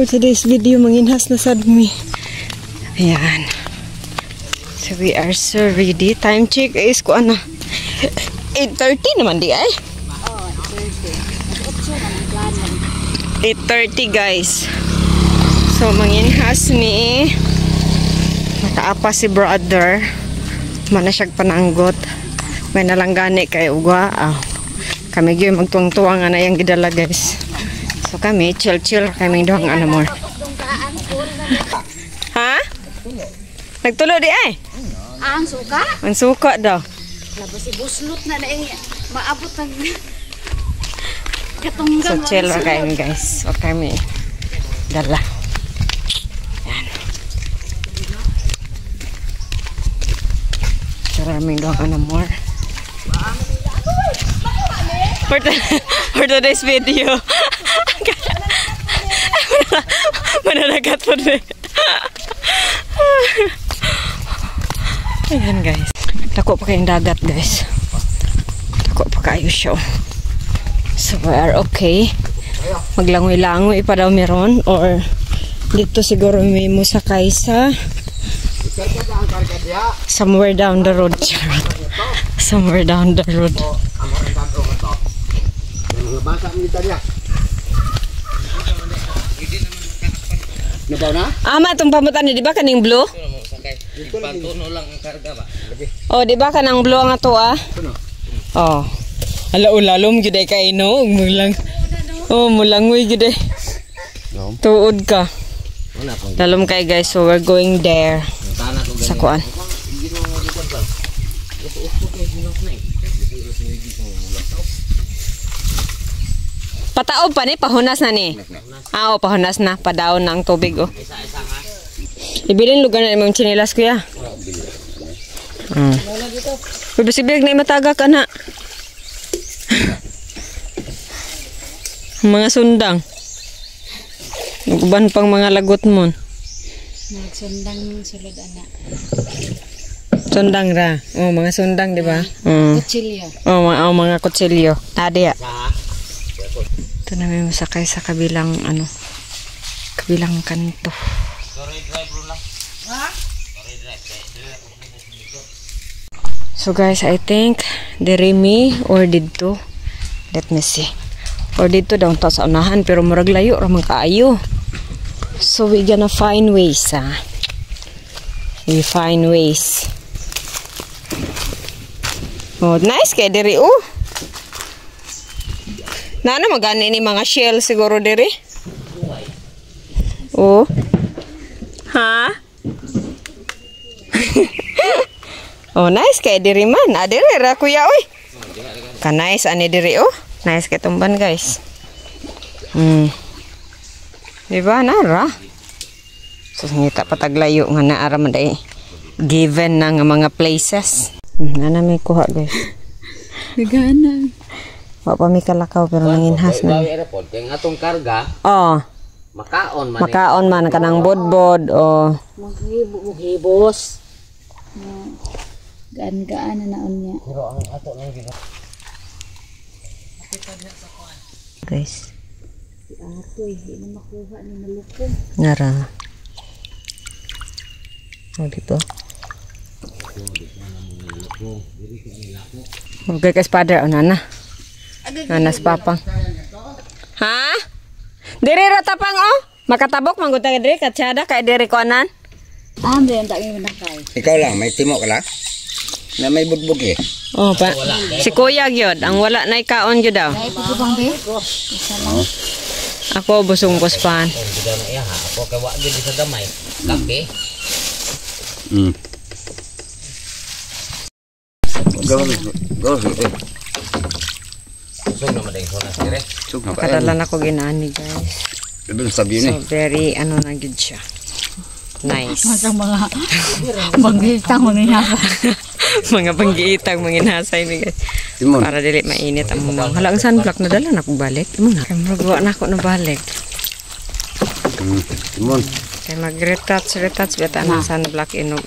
For today's video, manginhas na sad mi. Ayan. So we are so ready. Time check is ko ana. 8:30 naman di ay. 8:30 guys. So manginhas ni. Nakaapa si brother. Mana siyag pananggot. May nalanggani kay ugwa. Kami gyud magtuwang-tuwang ana yang gidala guys. So kami chill kami doang ano more. Ha? Nagtulo di ay? Ang suka? Ang suka daw. Labas si buslot na dahil maabot ang katunggang. So chill kami guys. So kami dala. Yan. Maraming doang ano more. For today's video. Mananagat po rin. Ayan guys. Tako pa kayong dagat guys. Tako pa kayo siya. So we are okay. Maglangoy-langoy pa daw meron. Or dito siguro may musakay sa somewhere down the road. Somewhere down the road. Ama itong pamutan ni, di ba kaning blue? Oh, di ba kanang blue nga to Oh. Ala ulalom gyud ay kay no, mulang. Oh, mulangoy gyud ay. Tuod ka. Lalom kay guys, so we're going there. Sa kuan. Pataob pa ni, pahunas na ni. Oo, pahunas na. Padaon na ang tubig, oh. Ibilin lugar na imong chinilas, kuya. Pabisibig na imataga ka na. Mga sundang. Uban pang mga lagot mo. Nagsundang sulod ana. Sundang ra. Oh, mga sundang, di ba? Kutsilyo. Oh, mga kutsilyo. Tadi ya. Ito na may masakay sa kabilang ano, kabilang kanto. So guys, I think dirimi or dito. Let me see. Or dito daw ta sa unahan pero murag layo ra man kaayo. So we gonna find ways, We find ways. Oh, nice kay diri Nana magani ni mga shell siguro diri. Oh. Ha? Oh, nice kay diri man. Adiri ra kuya oy. Ka nice ani diri Nice kay tumban guys. Diba nara? So ngita pataglayo nga naara man dai. Given na nga mga places. Ana may kuha guys. Nagana. Wa pa mi kalakaw pero nanginhas na. Yung atong karga, makaon man kanang bodbod o Maghibos. Gaan-gaan na naon niya. pero ang ato nang guys. Ato hindi na makuha ni malukong. Nara. Oh, dito. Okay, kas father o nana. Nanas papang. Ha? Diri ra tapang Makatabok manggutang diri katsada kay diri konan. Ambe ang taki manakay. ikaw lang, may timo ka lang? Na may budbog Oh, pa. Si kuya gyud ang wala nay kaon gyud daw. Ay pagubang be. Ako busong kuspan. Ako kay wa gyud sa gamay. Kape. Go. Sug na maday honas dire. Sug na Kadalan ako ginaani guys. So very ano na gyud siya. Nice. Masang mga banggitang manginhasay. Mga panggiitang manginhasay ni guys. Para dili mainit ang mga. Hala ang sunblock na dala na ko balik. Magawa na ako na balik. Timon. Kay mag-retouch beta na sunblock inog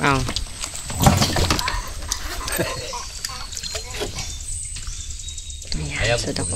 Ayan, so dako.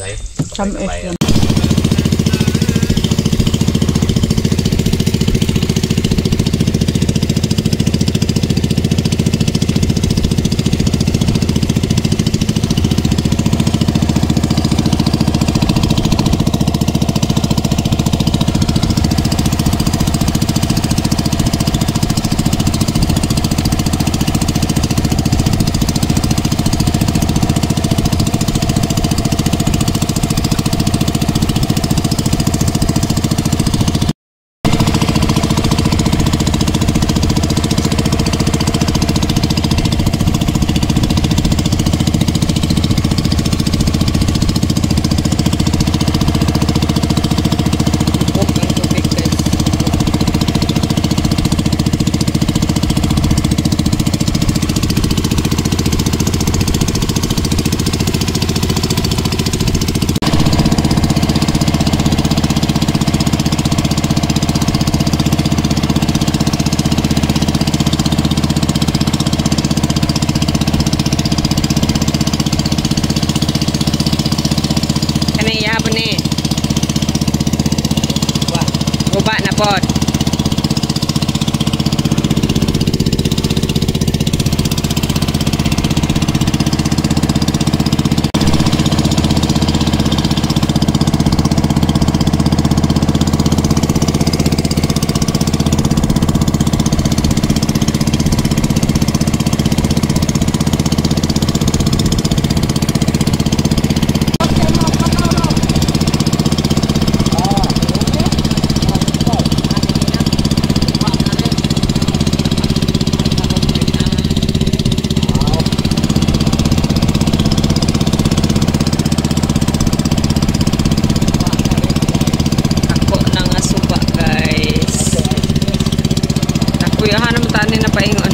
Kuyahan naman tayo na paingon.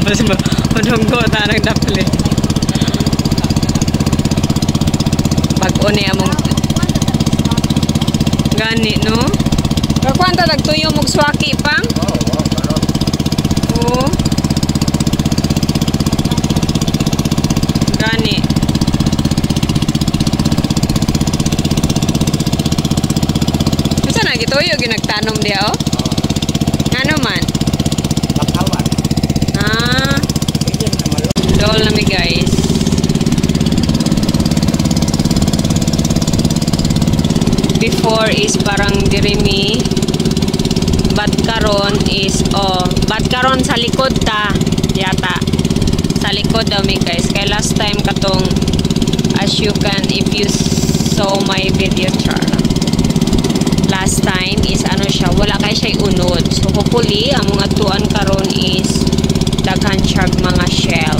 Mas madunggo tayo nagdapli. Pag-o niya mong gani, no? Kakwanta nagtuyo mong swaki pang? Oo. Gani. Masa na gituyo ginagtanom dia, oh? Ano man? Ah. Dol na mi guys. Before is parang dirimi. But karon is but karon sa likod ta yata. Sa likod daw mi guys. Kay last time katong as you can if you saw my video chart. Last time is ano siya, wala kay siya unod. So hopefully among atuan karon is daghan siya mga shell.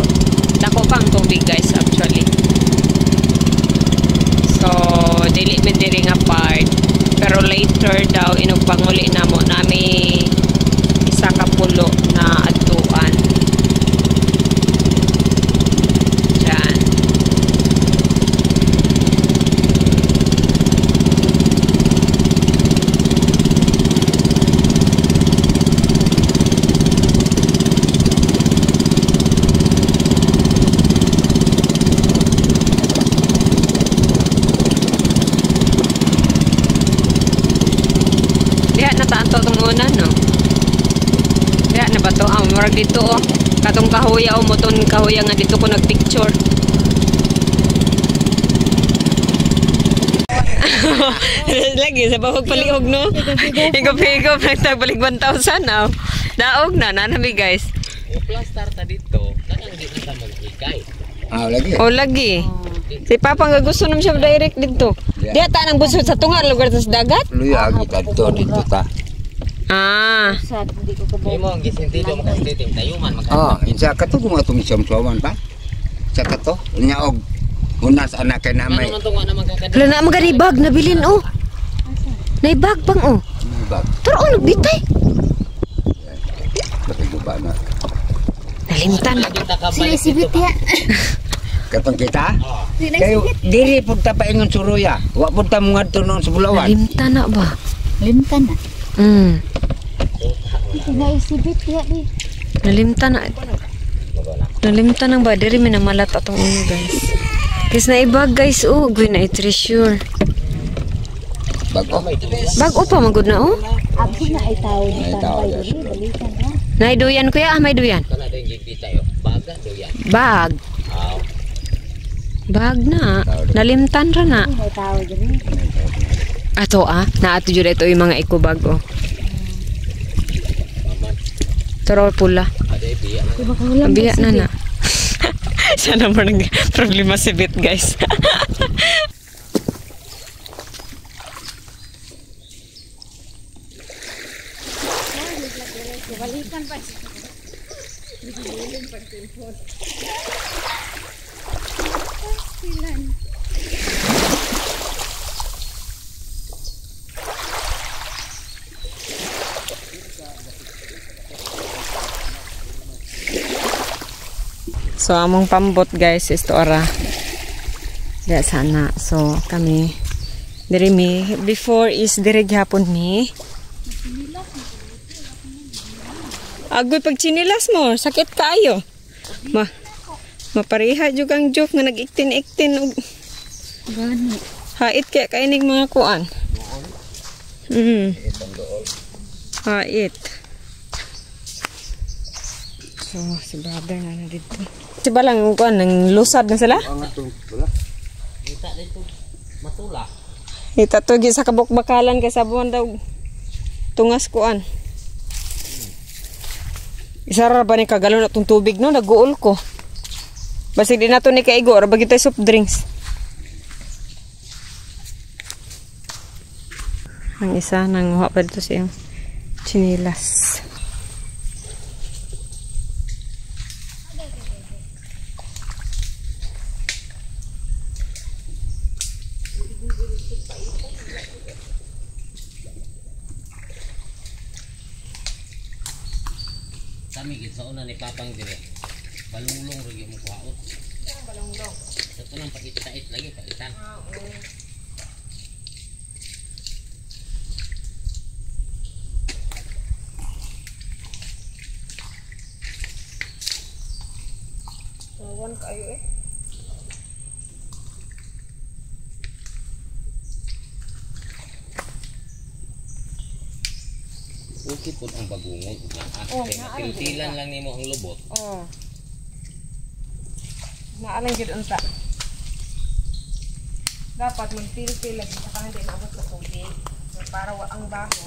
Dako pang tubig guys actually. So dili man diri nga part. Pero later daw inugpanguli namo nami isa ka pulo na atuan. Diyan. Diha na taanto tong una, no? Diha na ba to? Murag dito, oh. Katong kahuya, oh. Muton kahuya nga dito ko nagpicture. Lagi, sa bawag palihog, no? Higop-higop, nagtagbalik 1,000, oh. Daog na, nanami, guys. Plaster ta dito. Kanang di na magigay. Lagi. Oh, lagi. Si Papa nga gusto naman siya direct dito. Diha ta nang busod sa tunga, lugar sa dagat? Luya kita dito ta. Ah. Sad, hindi ko kabog. Imo ang gisentido makasititim tayuman maka. Insa ka to kung atong siyam-siyaman pa. Sa ka to, nyaog. Unas anak kay namay. Ano man tunga na magkakadala. Wala na magaribag, nabilin, oh. Naibag pang, oh. Bag. Taro, nagbitay. Bakit ba na? Nalimtan. Sinisibit ya. Katong kita? Kayo diri pud ta paingon suruya. Wa pud ta mungadto noon sa Bulawan. Nalimtan na ba? Limtan na. Ito na isibit ya di. Nalimtan na. Nalimtan ng ba? Diri minamalat atong ulo, guys. Kasi naibag, guys, oh. Gawin na i-treasure. Bago. Bago pa, magod na, oh. Abdi na ay tao Ay, di tao, tambay yes. di balikan na. Naiduyan, kuya. May duyan. Kana din gigita yo. Baga do yan. Bag. Aw. Bag na. Nalimtan ra na. May tao diri. Ato, naato dyan ito yung mga ikubag, oh. Taro pula. Ada biya na. Diba kahulang Biya na na. Siya naman ang problema si Bit, guys. So, among pambot, guys, is to ora. Diya sana. So, kami, diri mi, before is diri gyapon mi. Agoy pag chinilas mo, sakit kayo. Mapariha jud ang joke nga nag-iktin-iktin og Gani. hait kaya kaining mga kuan. Hait. So, si brother na dito. Si balang kuan nang lusad na sila. Kita dito matula. Ita to gi sa kabukbakalan kay sabuan daw tungas kuan. Isara ba ni kagalon atong tubig no naguol ko. Basig di nato ni kaigo ra bagi tay soft drinks. Ang isa nanguha pa dito siyang chinilas. Kami gid sa una ni Papang dire. Balunglong ro gyud mo kuhaot. Balonglong. Ito nang pakitait lagi pakitan. Awan kayo eh. Okay po ang bagungon ug naa. Oh, Kaya naa, tintilan lang nimo ang lubot. Oh. Naalang jud unta. Dapat magtil-til lang sa hindi maabot sa tubig. So, para ang baho.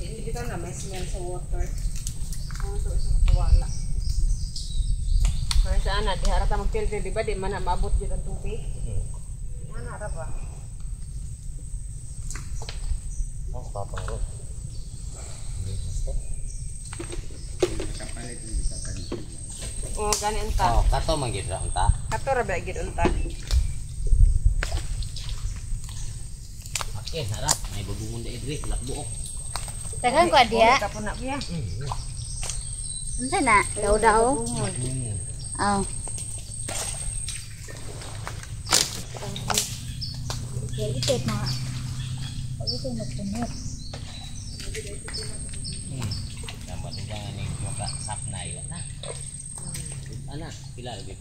Hindi ka na may smell sa water. Ano to isa wala. Kaya saan na, di harata magtil-til, di ba? Di man na maabot jud ang tubig. Ano ra ba? Oh, Papang ro. Oh, gani unta. Oh, kato man gid ra unta. Kato ra ba gid unta? Okay, harap. May bagungon da idri, lakbuok. Tagang ko dia. Kapo na biya. Unsa na? Daw-daw. Bagungon. Oh. Ito na. Ito na punot. Dapat uga ni mga sapnay na. Ana, pila lagi.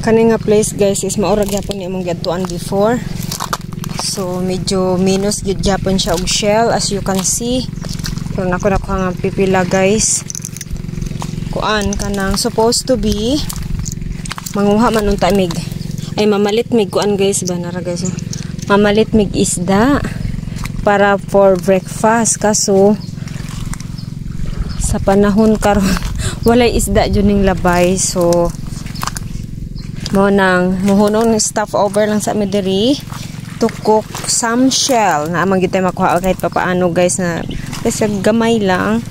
Kani nga place guys is maurag gyapon ni imong giadtuan before. So medyo minus gyud gyapon siya og shell as you can see. Pero nako nga pipila guys. Kuan kanang supposed to be manguha man unta mig. Ay mamalit mig kuan guys ba nara guys. Mamalit mig isda para for breakfast kaso sa panahon karon walay isda jud ning labay so mo nang muhunong stuff over lang sa midiri to cook some shell na amang gitay makuha kahit papaano guys na kasi gamay lang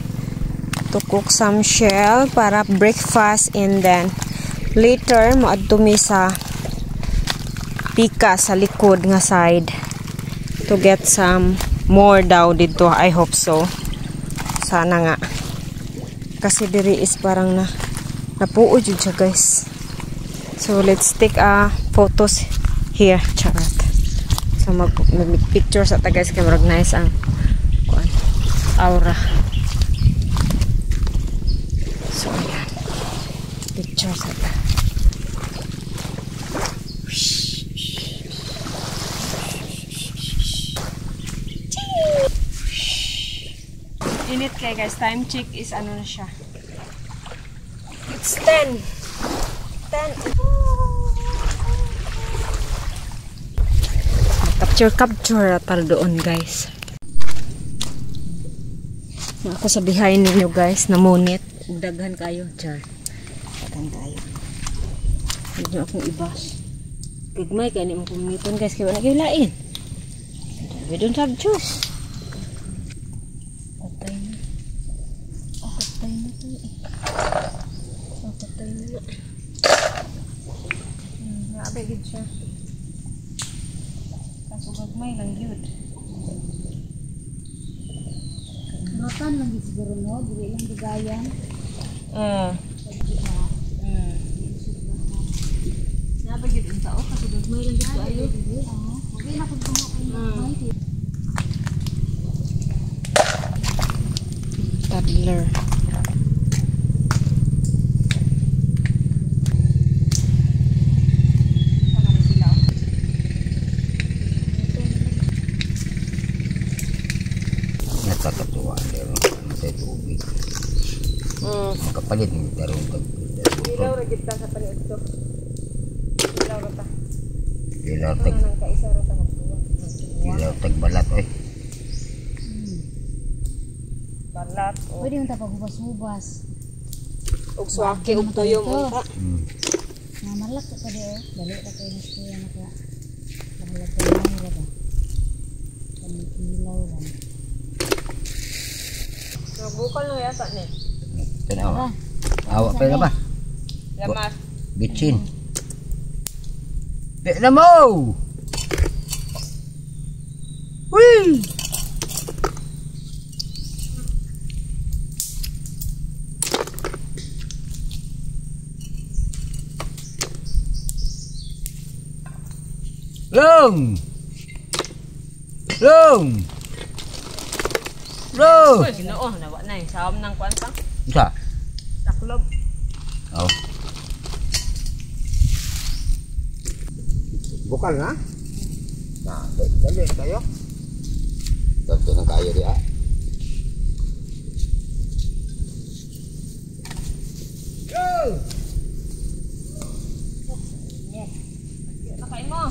to cook some shell para breakfast and then later moadto mi sa pika sa likod nga side to get some more daw dito. I hope so, sana nga kasi diri is parang napuo jud siya guys. So let's take photos here, charot. So mag-picture sa ta guys kay murag nice ang kuan aura. So ayan. Picture sa ta. Init kay guys, time check is ano na siya. It's 10. Capture atal doon guys. Ako sa behind ninyo guys na munit daghan kayo char. Daghan kayo. Hindi akong ibas. Gagmay kay ni mo kumiton guys kay wala kayo lain. We don't have juice. Patay na. Patay na to eh. Patay na. Grabe gid siya. Kaso gagmay lang yun. Rotan lang siguro no, dili lang bigayan. Napa gid unta o kasi gagmay lang dito ayo. Okay na kung kumain. Toddler. Kakatuwa, meron sa tubig. Makapalit ng tarong Ilaw ra gid ta sa paniid to. Ilaw ra ta. Ilaw Nang kaisa ra ta magtuwa. tagbalat oy. Balat o Pwede mo tapag hubas-hubas. ug swaki ug tuyo mo ta. Mamalak ka di oh. Dali ra kayo ni siya naka. Mahalag ka lang ra ba. Panikilaw lang. Nabukal na yata ni. Tanaw. Awa pa na ba? Lamas. Bitsin. Di na mo! Whee! Long! Long! Long! Uy, Ginoo, nawa na eh. Sawam ng kwanta. Isa? Taklob. Oh. Bukal na? Nah, dali tayo. Dito ng kaya di ah. Go! Nakain mo.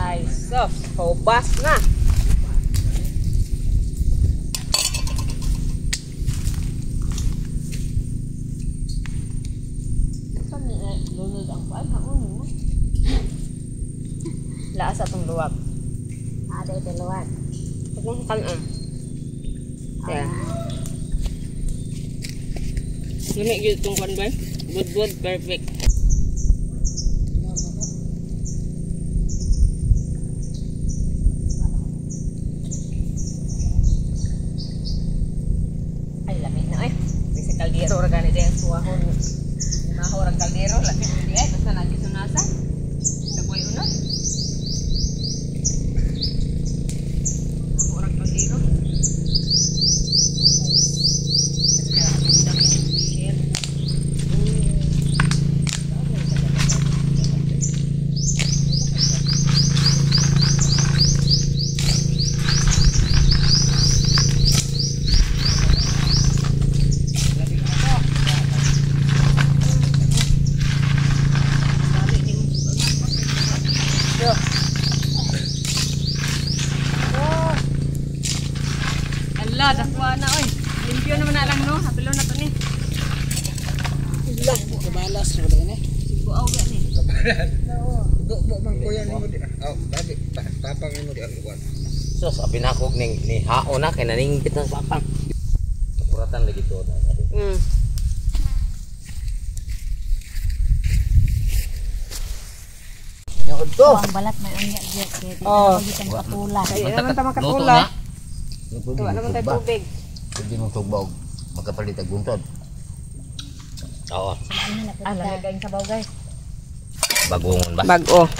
Ay, sos. Paubas na. Lunod ang paan. Haon mo. Laas atong luwag. Ada ito luwag. Huwag mong kalaan. Yan. Lumi yun itong kwan ba? Good, perfect. Ay, lamig na eh. Kasi kaldero ra ganito yung suwahon. Mahor ang kaldero. Lamig hindi eh. Basta nagisunasan. Sagoy unod. Mahor ang kaldero. Ala, dakwa na oy. Limpyo naman na lang no. Hapilo na to ni. Lah, kebalas sudah ini. Buaw ga ni. Duk bang kuya ni mo di. Oh, tadi papang mo di alwan. So, sabi na ako ni hao na kay naningpit ng papang. Kuratan lagi to na. Yung ito. Ang balat may unya jet. Oh. Pagitan patula. Ay, naman ta Luto makatula. na. Tuwa naman tayo tubig. Hindi mong tugbaw. Magkapalit ang guntod. Oo. Ah, lalagay sa baw guys. Bagungon ba? Bago.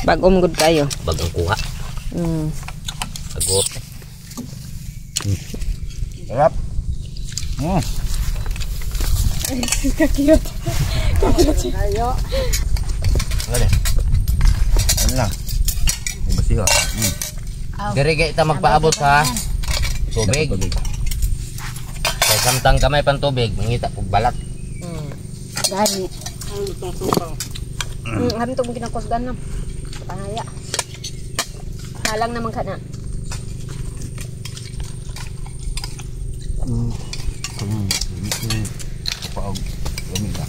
Bagom good kayo. Bagang kuha. Agot. Sarap. Kakiyot. Ano? Ano lang? May basiho. Diri kay ita magpaabot sa tubig. Kay samtang kamay pan tubig, mangita og balat. Gani. Hamto mo ginakosgan na. Pangaya. Halang naman ka na. Paog. Gamit na.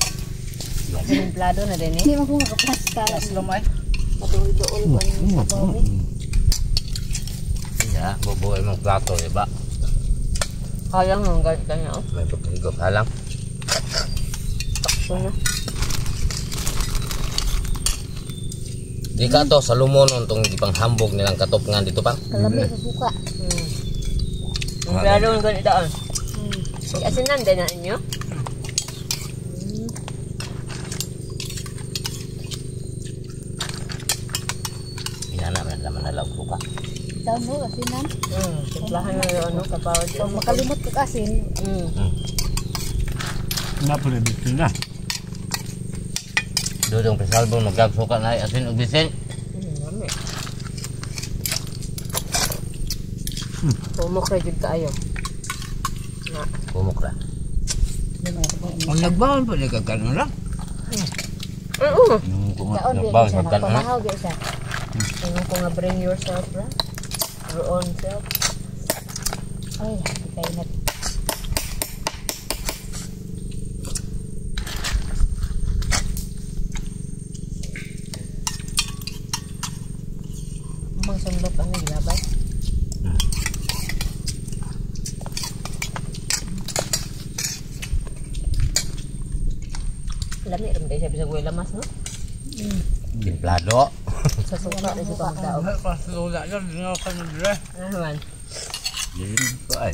Simplado na din eh. Hindi mo kung makaplasta. Lumay. Maduol-duol ko sa bawi. Ya, bubuhay mong plato, diba? Halang nang ganit kanya. May pagkigop halang. Takso na. Di ka to sa lumonon tong ipanghambog nilang katopngan dito pa. Kalami sa buka. Simplado nang ganit daan. Asinan din na inyo. Inana man naman nalaw buka. Saan mo kasi nan? Simplahan na yung ano, kapawad ko. Pag makalimot ka kasi. Dudong pesalbong nagagsuka na asin ug bisin. Lami. Pumok ra jud kaayo. Na. Kumok ra. Ang nagbaon pa di kagkano lang. Oo. Kaon di Nagbaw siya sa kan. nagpamahaw di siya. Ano ko nga bring yourself ra? Your own self. Ay, kay na. Mang sundot ang gilabay. Lami rin tayo siya bisa gue lamas no? Timplado. Sa suka rin siya pagdaog. Pasulula na, di nga ka nagdre. Ano naman? Dili pa ay.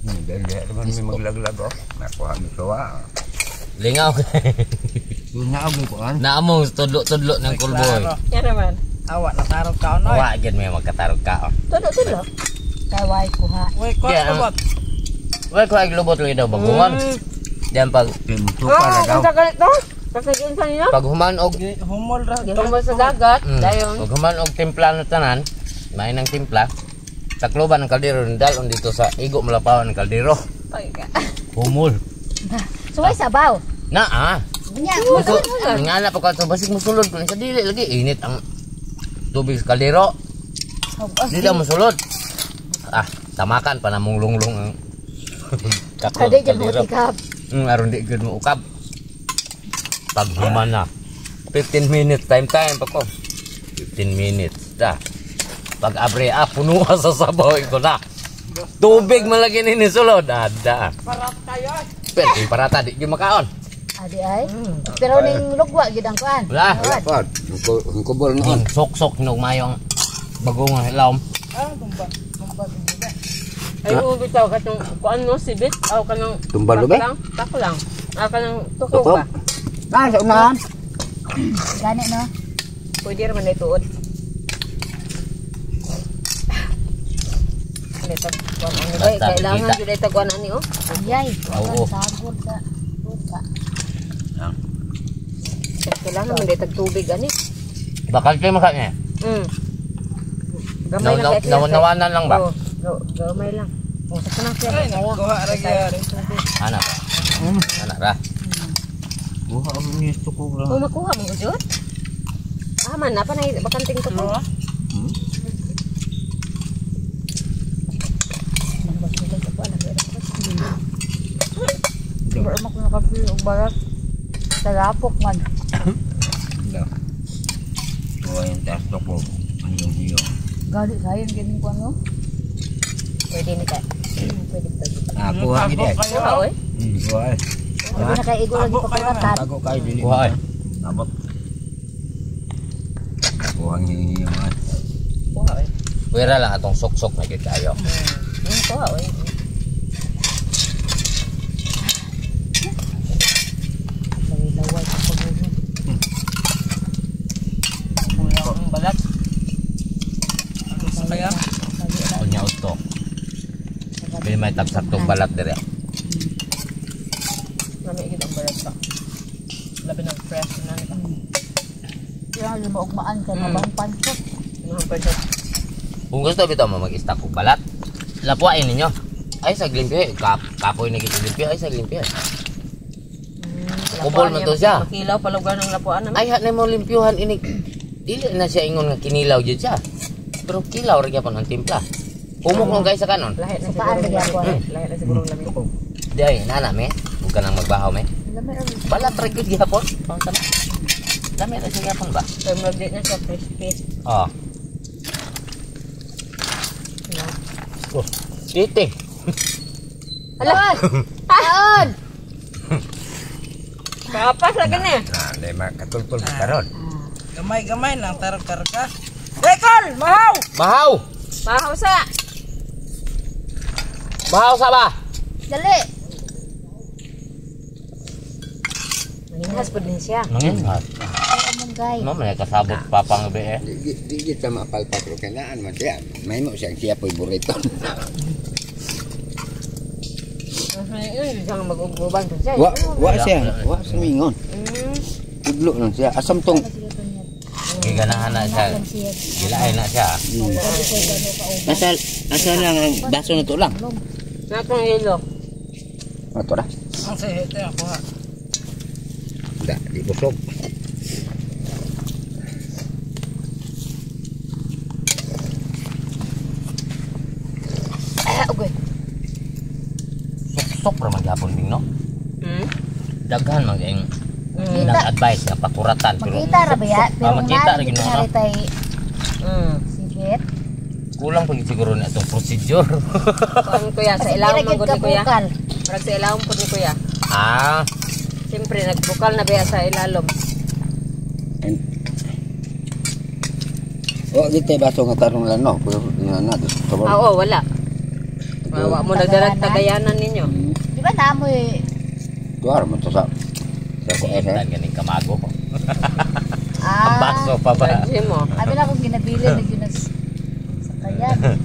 Dili naman may maglaglag oh. Nakuha mi kawa. Lingaw. Yun na ako ko an. Naamong tudlo-tudlo ng kulboy. Yan naman. Awak na tarong kaon oy. Awa gid may magkatarog ka. Tulo-tulo. Kay way kuha. Uy, ko Yeah. abot. Wala ko ay lubot lagi daw bagungan. Diyan pag Pimuto ka na daw. Kung sa ganito, kasagin sa ninyo. pag human og Humol ra. Tumbal sa dagat, dayon. pag human og timpla na tanan, may nang timpla. Takloban ng kaldero dalon dito sa igo malapawan ng kaldero. Humol. Suway sabaw. Na Nya, Musul, nga na pa ka basig musulod ko sa dili lagi init ang tubig sa kaldero. Di daw musulod. Tamakan pa namong lunglong ang kaklo Kade sa jud mo kaldero. tikap. Aron di gud mo ukab. Pag human na 15 minutes time pa ko. 15 minutes da. Pag abre puno sa sabaw ko na. Tubig malagi ni sulod ada. Parat kayo. Pero yung parata di gyud makaon. Adi ay. Pero ning lugwa gid ang kuan. Wala. Dapat. Ang kubol noon. Sok-sok nog mayong bagong hilom. Tumba. Tumba tumba. Ay, bitaw ka itong kuan no, sibit. Aw ka ng Tumbal ba? tako lang. Aw ka ng tuko Tuko. ba? Ah, sa unahan. Gani no. Pwede naman na ituod. Ito, kuan ano ba? Basta Kailangan kita. jud ito kuan ani oh. Yay. Oo. Sagod ka. Tuka. Kailangan man dito tubig ani. Bakal kayo makanya. Gamay lang kay siya. Nawanan lang ba? Gamay lang. Oh, sa kanang siya. Ay, nakuha ra gyud. Anak ra. Anak ra. Buha ang gusto ko lang. Oh, makuha mo jud. Man na pa na bakanting tuko. Pero mo ko nakapili og barat. Sarapok man. Buha yung testo ko. Ayong iyo. Gali sayon gid ko no. Pwede ni ka. Pwede ta. Kuha gid eh. Kuha oy. Buha. Pwede na kay igo lagi paparatan. Tago kayo dili. Kuha ay. Abot. Kuha ang iyo man. Kuha oy. Pwera lang atong sok-sok na gid kayo. Kuha oy. Laway sa pagbubuhat. Ang balat. Sa kaya. Unya usto. Pili may tagsaktong balat dire. Nami gid ang balat pa. Labi ng fresh na nito. Kaya mo ugmaan kay mabang pansot. Mga pwede. Kung gusto bitaw mo mag-stack og balat, lapuain ninyo. Ay sa glimpyo, kapoy na kita glimpyo ay sa glimpyo. Kubol man to siya. Makilaw pa lugar ng lapuan naman. Ay na mo limpyuhan ini. Dili na siya ingon nga kinilaw jud siya. Pero kilaw ra gyapon ang timpla. Pumok nung guys sa kanon. Lahi na Saan siguro. lagi ako? Lahi na siguro lami. Di ay nana me, huwag ka nang magbahaw me. Lami ra. Balat ra gyud gyapon. Pang sana. Dami ra siya gyapon ba? Kaya mag-date na siya crispy. Oh. Oh, titing. Ala! Aon. Kapas na gani. Di makatultol karon. Gamay-gamay lang tarong-tarong ka. Dekol, mahaw. Bahaw! Mahaw sa. Bahaw sa ba? Dali. Manginhas po din siya. Mangin. Amon gay. Mo may kasabot papang be eh. Di gid sa mapalpak ro kanaan man siya. May mo siyang siya po'y burrito. Yun, siyang mag-uban to siya. Wa siya. Wa sumingon. Tudlo lang siya. Asam tong giganahan na siya. Gilaay na siya. Asa lang ang baso na to lang. Natong ilo. Ato na. Ang sahete ako ha. Di busog. Ugoy. Sok ra magyapon ding no. Hmm? Daghan man kay nag-advise nga pakuratan pero Makita ra ba ya? Pero makita ra gino. tay Hmm. sibit. Kulang pa gid siguro na itong procedure. Kuan kuya sa ilawom man gud ni kuya. Murag sa ilawom pud ni kuya. Ah, Siyempre nagbukal na biya sa ilalom. O gite baso nga tarong lang no. Pero na Oo, wala. Wa mo nagdalag tagayanan ninyo. Di ba namoy Tuar mo to sa dan ganing kamago ko. Ang ah baso pa ba? Judge mo. abi na kung ginabili na yun sa kayan.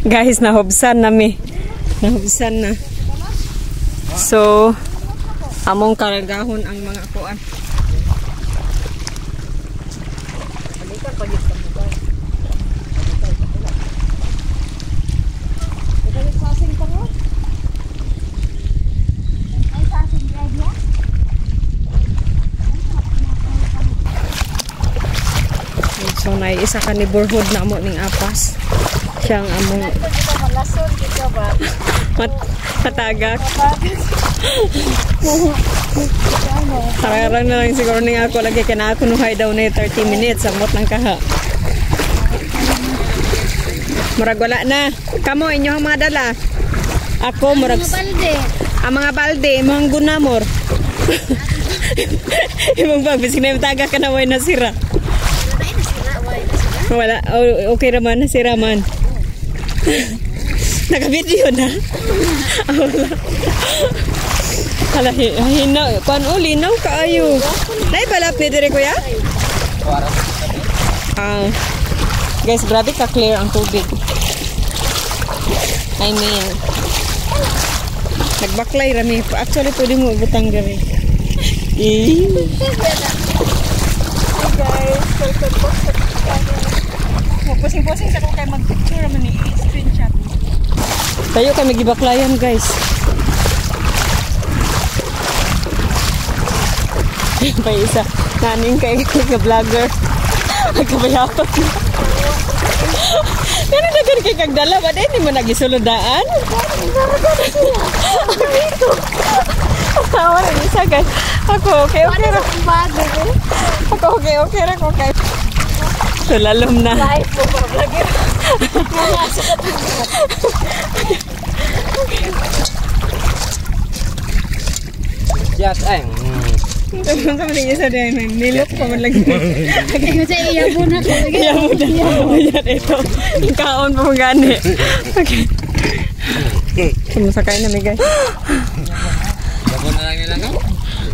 Guys, nahubsan nami. Nahubsan na. So, among karagahon ang mga kuan. So, naiisa ka ni Borhood na mo ning apas. Siyang among Dito malason dito ba? matagak. Tararan na lang siguro ni ako lagi kaya na ako nuhay daw na 30 minutes. Samot lang kaha. Murag wala na. Kamo, inyo ang mga dala. Ako, murag... Balde. Ang mga balde, mga gunamor. Ibang bag, bisig na yung taga ka na way nasira. Wala, okay raman, nasira man. Naka-video na. Wala. Hala, hinaw. Kuan uli, linaw kaayo. Nay, balap ni dire kuya? Guys, grabe ka-clear ang tubig. I mean, nagbaklay rami. Actually, pwede mo butang dire. Hey guys, welcome back sa channel. Pusing-pusing sa kung kayo mag-picture naman ni screenshot. Tayo kami gibaklayan guys. Pa isa, naning kay vlogger. Nagkabayapot na. Kaya nagan kay kagdala ba din, hindi mo nagisulodaan? Tawa rin isa guys. Ako okay ra. Ako okay ra ko kay. So lalom na. Live po po vlogger. Yes, ay. Sama din isa din. Nilok pa man lagi. Kaya sa iya po na ko. Iya mo na. Ayan ito. Yung kaon pa mo gani. Okay. Sumusakay na mi guys. Bago na lang nila no?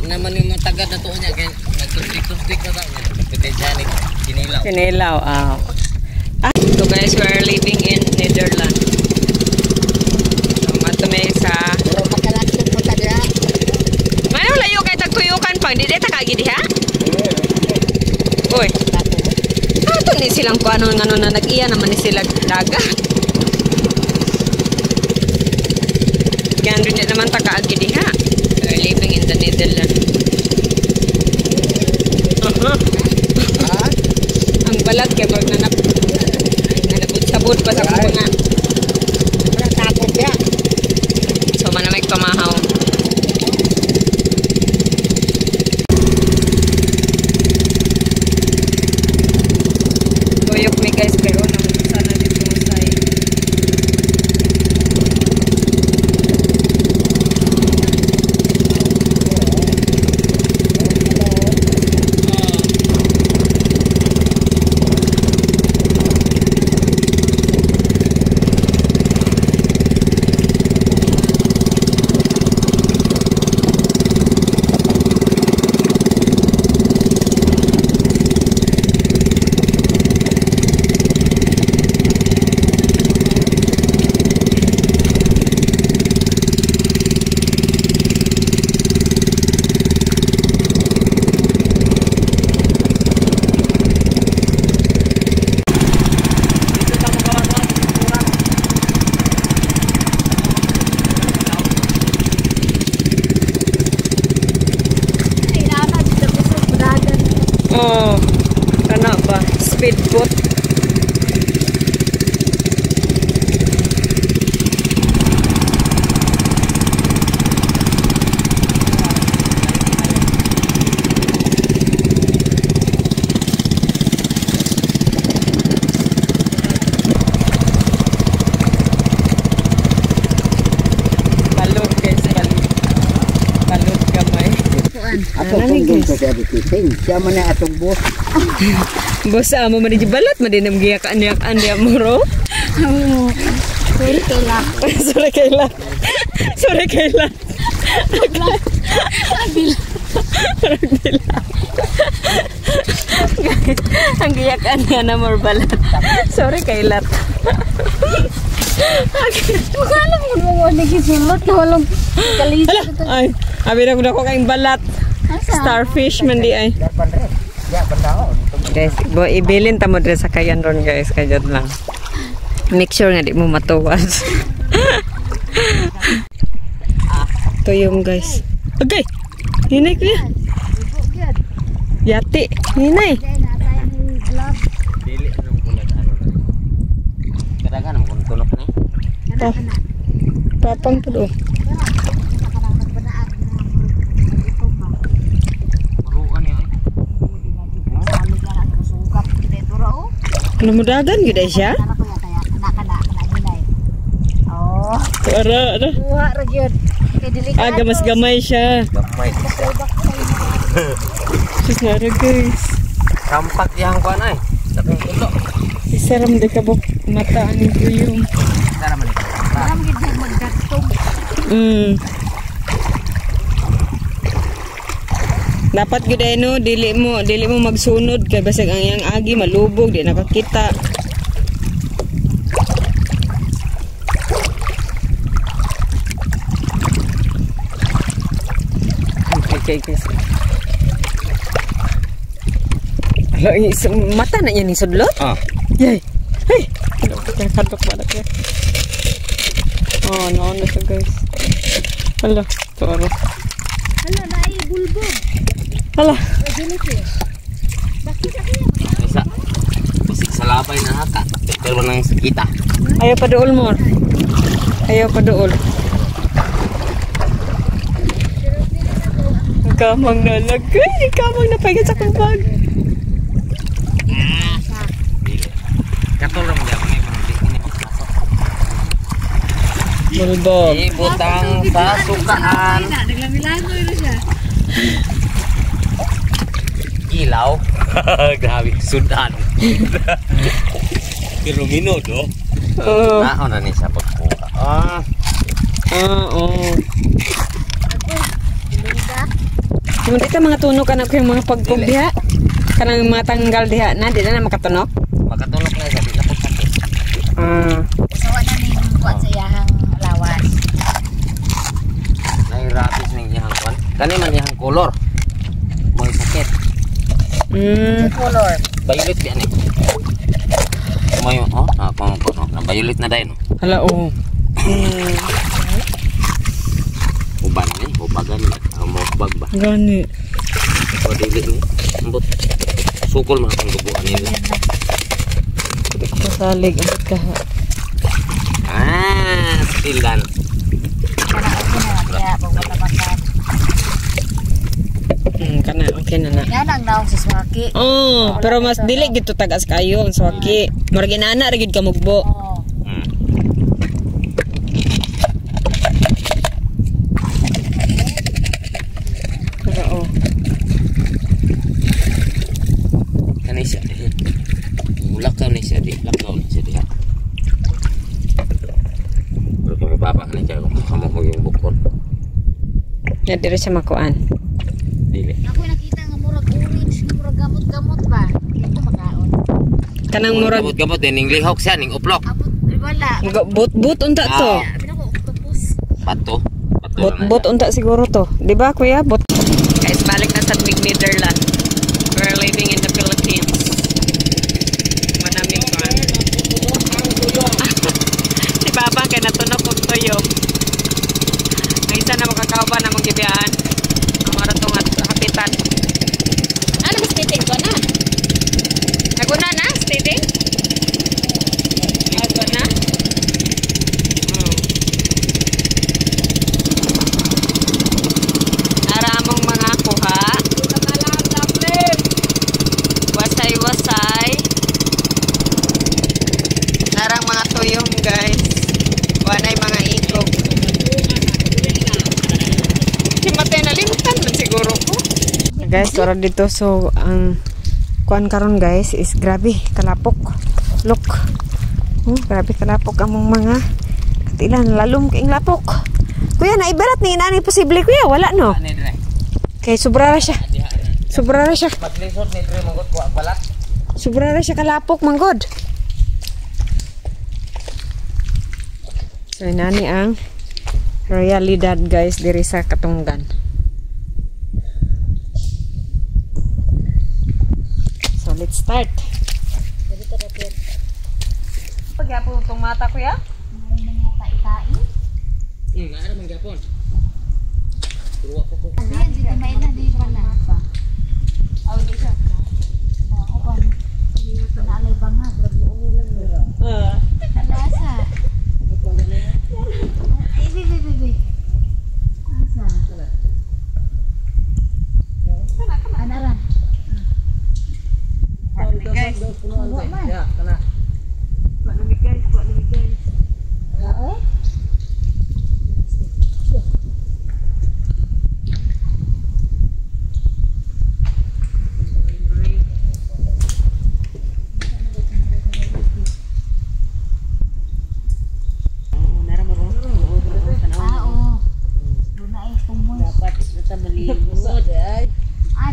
Naman yung mga tagad na to niya kaya nagtustik-tustik na daw niya. Pwede kinilaw. Kinilaw. So guys, we are living in Netherlands. So matumay sa... Makalakson po ta diha. Ano layo kay tagtuyukan pang di ta kagid ha? Oy. Ato ni silang ko ano na nag-iya naman ni sila daga. Kaya rin naman ta kaagid ha. We are living in the Netherlands. Ang balat kay pag nanabot-sabot pa sa mga. Takot ya. So manamay pamahaw. Tuyok mi guys pero nang sana dito sa Oh, kana ba? Speedboat. Balot guys, balot. Balot gamay. Ato kung doon sa siya dikiting. Siya man na atong boss. Boss, amo man di balot, madinam giyak anyak andya moro. Sorry kay lang. Sorry kaila. Sorry kaila. Ang giyakan niya na more balat. Sorry kailat. Alam mo mo nagisulot na walang kalisa. Ay, abi na ko kaing balat. Starfish man di ay. Guys, bo ibilin ta mo dre sa kayan ron guys, kajot lang. Make sure nga di mo matuwas. Tuyong guys. Okay. Hinay ko ya. Yati. Hinay. Dili nung kulat ano. Kadaghan mo kun tunok ni. Oh. Papang po do. Maruan ni ay. Namudagan gid ay siya. Oh, Para ano? buha ra gyud. Kay delikado. Ah, gamas-gamay siya. Gamay. Sus na ra guys. Kampak yang kuan ay. Dakong tulo. Isaram de kabok mata ani tuyong. Tara man. Alam gid mo magdatong. Dapat gud ay no, dili mo magsunod kay basig ang iyang agi malubog di nakakita. Okay guys. Alo, mata na yan ni sudlot? Ah. Yay. Hey. Kadok ba na. Oh, no na siya guys. Hala, toro. Hala na ay bulbog. Hala. Jellyfish. Isa. Bisik sa labay na haka. Pero nang sakita. Ayaw pa dool mo. Ayaw pa dool. Kamang nalagay. Kamang napagat sa kong bag. Katulong dia pakai ini masuk. Bulbog. Ibutang sa sukaan. Naglamilano yun siya. Ilaw. Grabe sudan. Pero minuto. Oo. Naon na ni sa pagkuha. Ah. Oo. Hindi ka mga tunok anak ko yung mga pagpog diha. Kanang matanggal diha na, di na makatunok. Makatulog na sa dila pag sakit. Sawa na ning kuat sa iyahang lawas. Nahirapis ning iyang kuan. Kani man iyang kolor. Moy sakit. Color. Violet yan eh. Moy oh, ako ko na violet na dayon. Hala, oo. Uban ni, ubagan mo ubag ba. Gani. O dili ni. Ambot. Sukol man ang duguan nila. Kasalig, abot ka. Ah, stilan. Kana okay na kaya pag matabakan. Kana, okay na na. Yan ang naong si Swaki. Oh, pero mas dili gito tagas kayo ang swaki. Murag inana ra gid ka mugbo. Oh. Pero oh. Kani siya. Lakaw ni siya di, lakaw ni siya diha. Pero kung baba ni siya kung kamu yung bukod. Ya dire siya makuan. Dili. Ako nakita nga murag orange, murag gamot-gamot ba? Ito makaon. Kanang murag Gamot din ning lihok siya ning uplok. Abot wala. but unta to. Pinako octopus. Bato. But unta siguro to. Di ba kuya? But guys, balik na sa Netherlands. We're living in the Philippines. Manaming kuan. Si Papa kay natunog og toyo. Ay isa na makakauban na mong gibiyahan. Ang maratong hapitan. Ano mas titing ko na? guys, tara dito. So ang kuan karon guys is grabe kalapok. Look. Grabe kalapok among mga katilan lalom kaing lapok. Kuya naibarat ni nani posible kuya wala no. Kay sobra ra siya. Sobra ra siya. Paglisod ni Dre manggot ko balat. Sobra ra siya kalapok manggod. So nani ang realidad guys diri sa Katunggan. So let's start. Pagyapo tong mata ko ya? May mga tai-tai. Nga ara man gyapon. Tuwa ko ko. Ayan, dito may na di ba na? Aw di siya. Ako pa. Naalay ba nga? Lasa. Ay, bibi. Asa? Anaran. Guys, Ya, kana. Oo.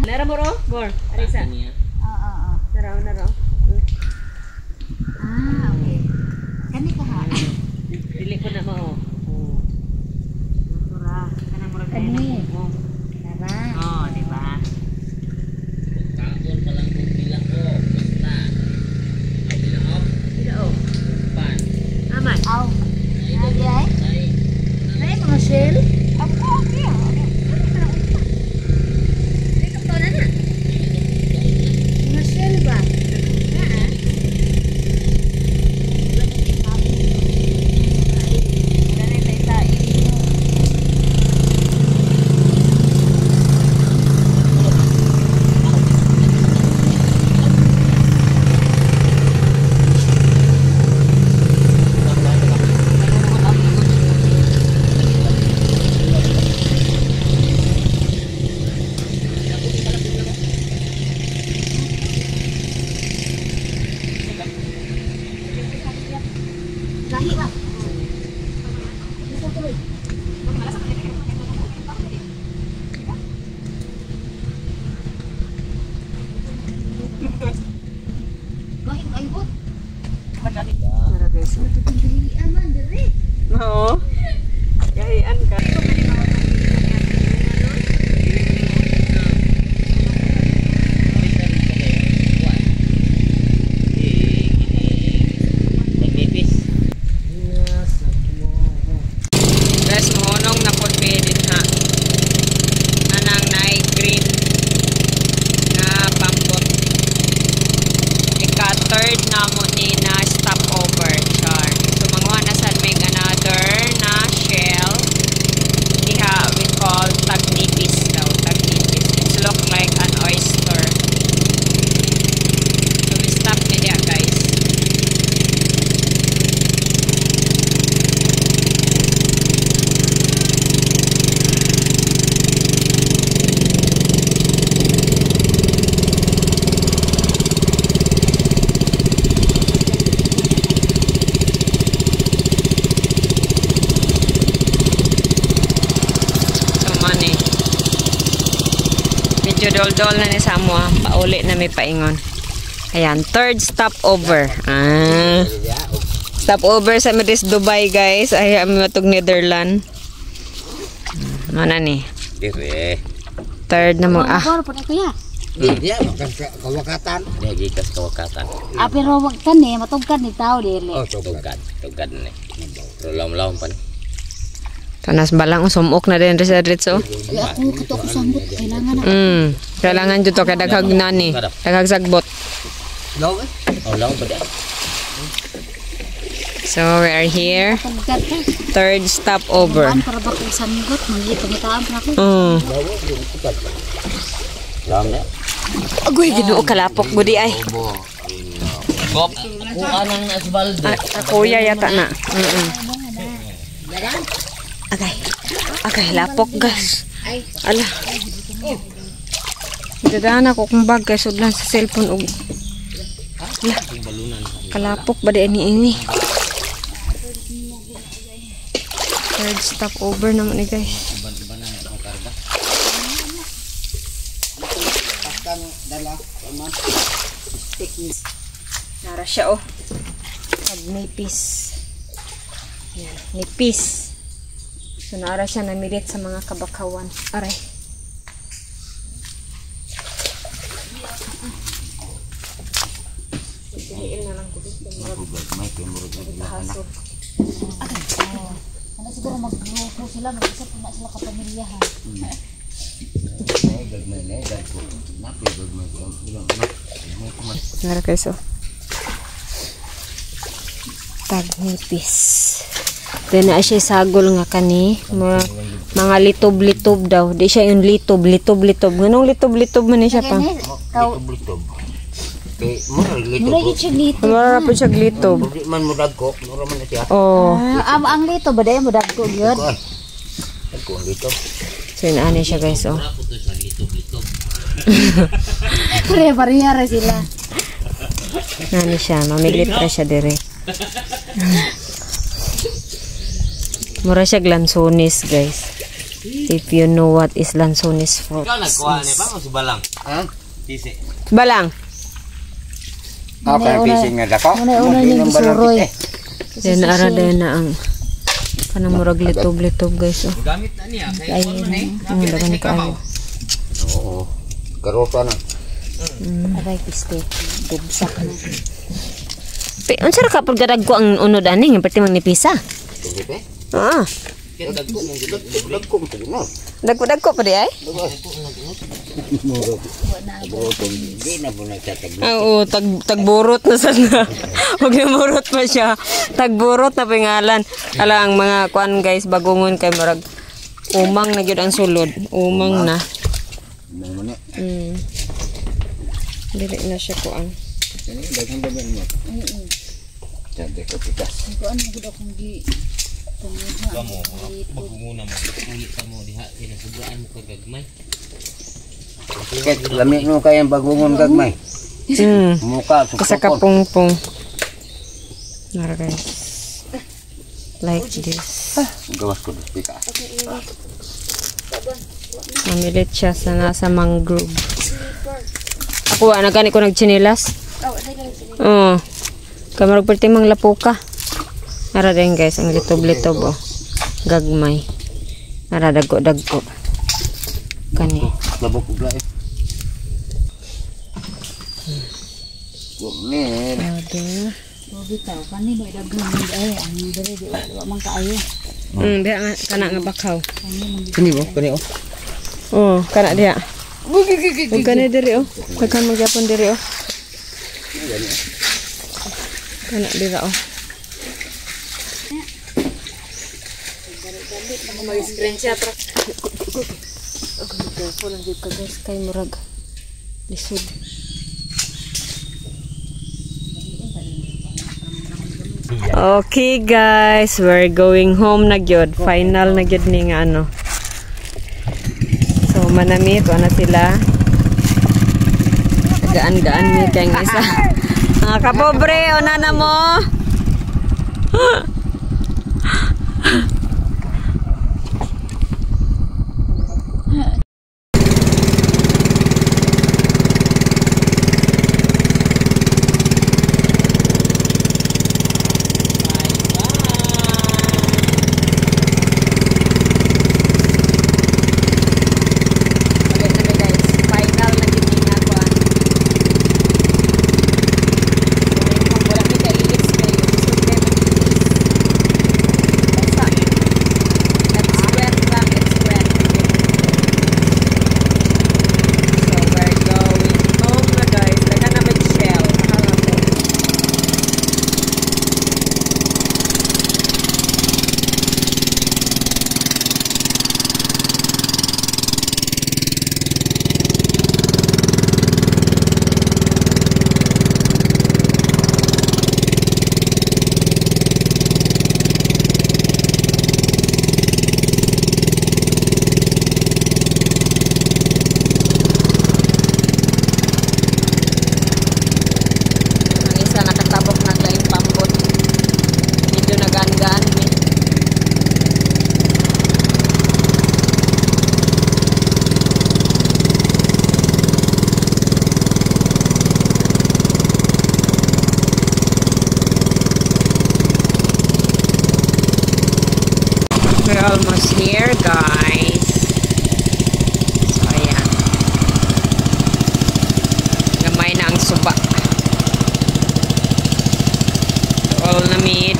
Nara mo ro? Bor, Arisa. Naraw. Okay. Kani ka ha? Dili ko na mao. Tura, kana mo Kani. Tara. Oh, di ba? Kaon pa lang kung bilang ko. Basta. Ay bilang. Dilo. Pan. Aman. Aw. Ay, ay. Ay. Ay, mga shell. Ako, okay. Dito to na na. Mga shell ba? Gahi ba? Gahi ba ibot? Tara guys. Dili aman dire. Oo. Yayan ka. Guys, mohonong na pod mi din ha. Anang night green nga pambot. Ika-third na mo ni na stopover char. So mangwa na sad may another na shell. Diha we call tagnipis daw, tagnipis. It look like an oyster. So we stop ni diha guys. Medyo dol-dol na ni Samoa. Pauli na may paingon. Ayan, third stopover. Stopover sa Madis, Dubai, guys. Ay, matug Netherlands. Ano na ni? Dire. Third na mo. Bor pud kuya. Dia makan kawakatan. Dia gikas kawakatan. Pero wag kan ni matugkan ni tao dili. Oh, coba. Tugad ni. Laom-laom pa ni. Tanas balang sumok na din sa diretso. Ay, ako kato ko sambot kailangan na. Kailangan jud to kay daghag nani. Daghag sagbot. Law Oh, laom pa dia. So we are here. Tugkan ka. Third stopover. An para ba ko sambot mangito ni taam pa ako. Laom dia. Agoy Ginoo kalapok gudi ay. Gop. Kung anang asbaldo. Kuya yata na. Okay. Okay, lapok gas. Ala. Dadaan ako kung bag kay sudlan sa cellphone og kalapok ba di ini. Third stop over naman ni guys. Nara siya oh. Pag nipis. Yan, nipis. So nara siya namilit sa mga kabakawan. Aray. Piliin na lang ko dito. Ano siguro mag-grupo sila, mag-isa po na sila kapamilyahan. Nara guys oh. Tagnipis. Then na siya sagol nga kani. Mga litob-litob daw. Di siya yung litob. Nganong litob-litob man ni siya pang? Mura gid siya lito. Mara po siya litob. Di man mudag ko, mura man na siya. Oh. Ang lito ba dayon mo dagko gyud? Ako ang lito. So yun ani siya guys oh. Pare-pareha ra sila. Nani siya. Mamilit na siya dire. Mura siya lansones guys. If you know what is lansones fruit. Ikaw nagkuha ni pa mo si Balang. Ha? Tisi. Balang. Ako ang fishing nga dako. Una ni gisuroy. Then ara din na ang kanang murag litob-litob guys oh. Gamit na niya kay ano ni. Ang dagan kaayo. Oo. Karota na. Aray piste. Bubsak na. Unsa ra ka pud gadag ko ang unod ani nga perti mang nipisa. Sige. Ah. Dagko mong gilid. Dagko mo tulo. Dagko pa di ay? Di na po nagtatag. Oo, tagburot na sana. Huwag na burot pa siya. Tagburot na pangalan. Ala ang mga kuan guys, bagungon kay marag umang na gyud ang sulod. Umang na. Muna. Dili na siya kuan. Daghang dagan mo. Sabi ko pitas. Ko ano gud akong gi Kamo, magunguna mo. Ulit ka mo diha kay sobraan mo kagagmay. Ket lami no kayang bagungon gagmay. Muka Kasa ka pungpong. Nara guys. Like this. gawas ko pika. Mamilit siya sa nasa mangrove. Ako nagani ko nagchinilas. Oo. Kamarag perti mang lapuka. Nara din guys, ang litob-litob oh. Gagmay. Nara dagko-dagko. Kani. Labok ugla eh. Kunin. Ada. bitaw kani mo daghan ay ang dere di wa man kaayo. Diha nga kana nga bakaw. Kani mo, kani oh. Oh, kana diha. Ug kani diri oh. Daghan magyapon diri oh. Kana dira oh. Mag-screen siya tra. Ako lang gyud ka guys kay murag lisod. Okay guys, we're going home na gyud. Final na gyud ni nga ano. So manamit na sila. Gaan-gaan mi kay nga isa. Mga kapobre, una na mo. We're almost here, guys. So, ayan. Gamay na ang suba. Dool na mi.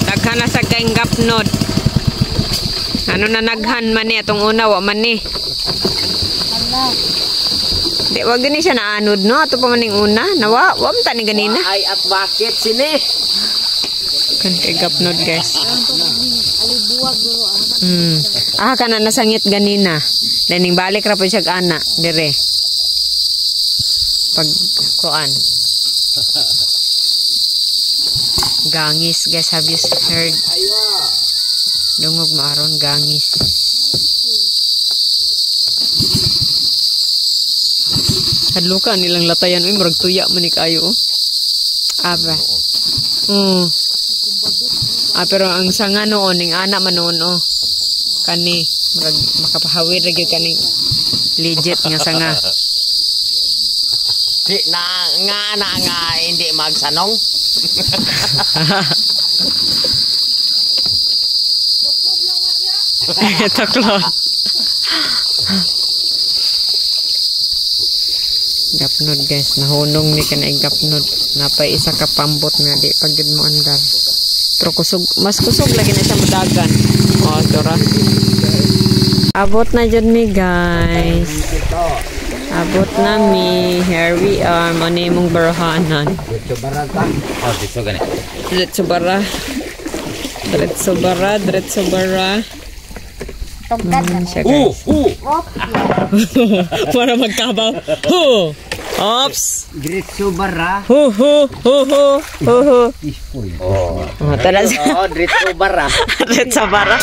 Daghan na sa kayong gapnod. Ano na naghan man ni atong una wa man ni. Di wag gani siya naanod no ato pa maning una. Nawa wa man tani ganina. Ay at bakit sini? Kan kay gapnod guys. Kana nasangit ganina. Daning balik ra pud siya ana dire. Pag kuan. Gangis guys, have you heard? Dungog maaron gangis. Hadluka nilang latayan uy murag tuya man ni kayo. Aba. Pero ang sanga noon ning ana man noon kani murag makapahawid ra gyud kani legit nga sanga. Di nga hindi magsanong. Taklon. Gapnod guys, nahunong ni kanay gapnod. Napay isa ka pambot nga di pagid mo andar. Pero mas kusog lagi na siya mudagan. Tora. Abot na jud mi guys. Abot na mi. Here we are. Mani mong barahanan. Dito gani. Diretso bara. Para magkabaw. Ops. Diretso bara. Tara sa. Dito bara. Diretso bara.